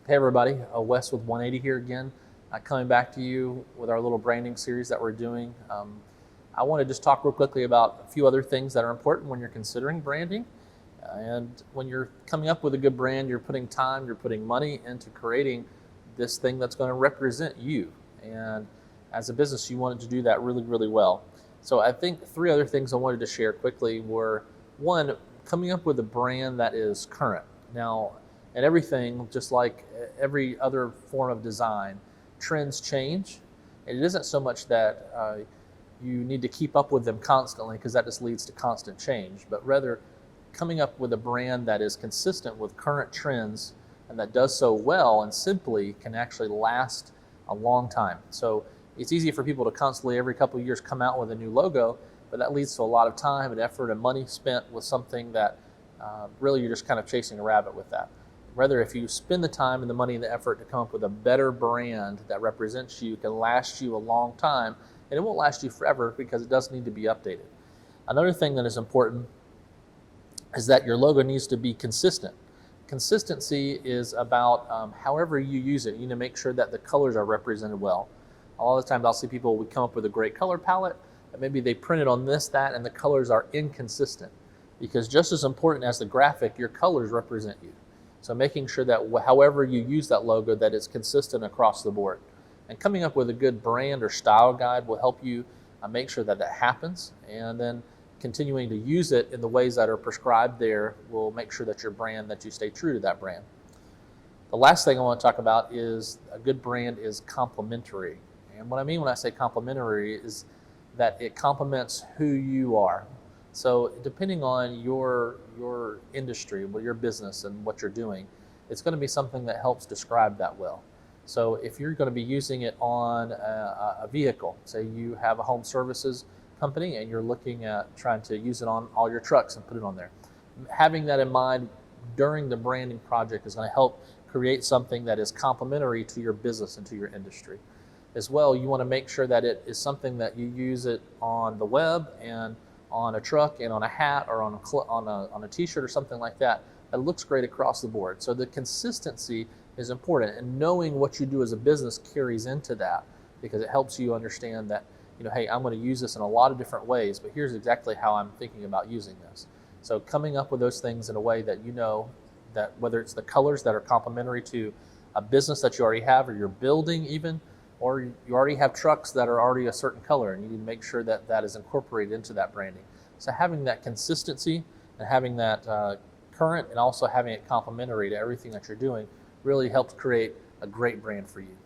Hey everybody, Wes with 180 here again, coming back to you with our little branding series that we're doing. I want to just talk real quickly about a few other things that are important when you're considering branding. And when you're coming up with a good brand, you're putting time, you're putting money into creating this thing that's going to represent you. And as a business, you wanted to do that really, really well. So I think three other things I wanted to share quickly were, one, coming up with a brand that is current. Now, and everything, just like every other form of design, trends change. And it isn't so much that you need to keep up with them constantly, because that just leads to constant change, but rather coming up with a brand that is consistent with current trends and that does so well and simply can actually last a long time. So it's easy for people to constantly, every couple of years, come out with a new logo, but that leads to a lot of time and effort and money spent with something that really you're just kind of chasing a rabbit with that. Rather, if you spend the time and the money and the effort to come up with a better brand that represents you, can last you a long time, and it won't last you forever because it does need to be updated. Another thing that is important is that your logo needs to be consistent. Consistency is about however you use it. You need to make sure that the colors are represented well. A lot of the times I'll see people, we come up with a great color palette, and maybe they print it on this, that, and the colors are inconsistent. Because just as important as the graphic, your colors represent you. So making sure that however you use that logo, that it's consistent across the board. And coming up with a good brand or style guide will help you make sure that that happens. And then continuing to use it in the ways that are prescribed there will make sure that your brand, that you stay true to that brand. The last thing I want to talk about is a good brand is complementary. And what I mean when I say complementary is that it complements who you are. So depending on your industry, your business and what you're doing, it's going to be something that helps describe that well. So if you're going to be using it on a vehicle, say you have a home services company and you're looking at trying to use it on all your trucks and put it on there, having that in mind during the branding project is going to help create something that is complementary to your business and to your industry. As well, you want to make sure that it is something that you use it on the web and on a truck and on a hat or on a t-shirt or something like that, that looks great across the board. So the consistency is important, and knowing what you do as a business carries into that, because it helps you understand that, hey, I'm going to use this in a lot of different ways, but here's exactly how I'm thinking about using this. So coming up with those things in a way that that whether it's the colors that are complementary to a business that you already have or you're building even, or you already have trucks that are already a certain color and you need to make sure that that is incorporated into that branding. So having that consistency and having that current and also having it complementary to everything that you're doing really helps create a great brand for you.